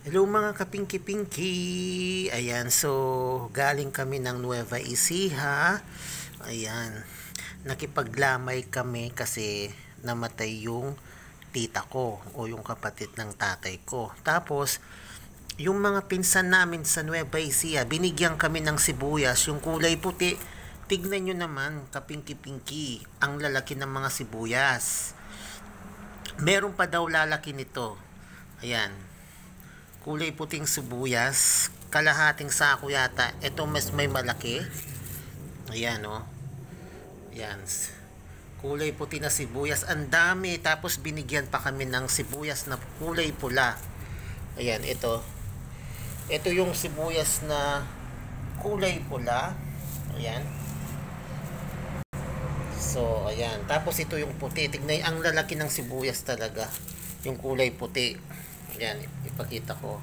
Hello mga kapingki-pinki. Ayan, so galing kami ng Nueva Ecija. Ayan, nakipaglamay kami kasi namatay yung tita ko o yung kapatid ng tatay ko. Tapos, yung mga pinsan namin sa Nueva Ecija, binigyan kami ng sibuyas, yung kulay puti. Tignan nyo naman, kapingki-pinki, ang lalaki ng mga sibuyas. Meron pa daw lalaki nito. Ayan, kulay puting sibuyas, kalahating sako yata. Ito mas may malaki. Ayan oh. Ayan. Kulay puti na sibuyas. Ang dami. Tapos binigyan pa kami ng sibuyas na kulay pula. Ayan, ito. Ito yung sibuyas na kulay pula. Ayan. So, ayan. Tapos ito yung puti. Tignan, ang lalaki ng sibuyas talaga. Yung kulay puti. Ayan, ipakita ko.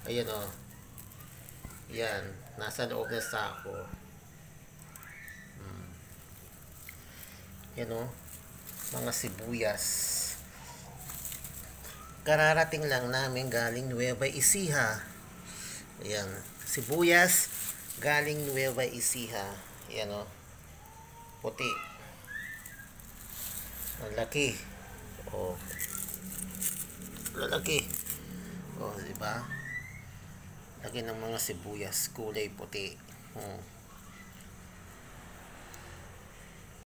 Ayan o. Yan. Nasa loob na sako. Yan o. Mga sibuyas. Kararating lang namin galing Nueva Ecija. Ayan. Sibuyas galing Nueva Ecija. Ayan o. Puti. Ang laki. O. Lalaki. O, diba? Laki ng mga sibuyas, kulay puti.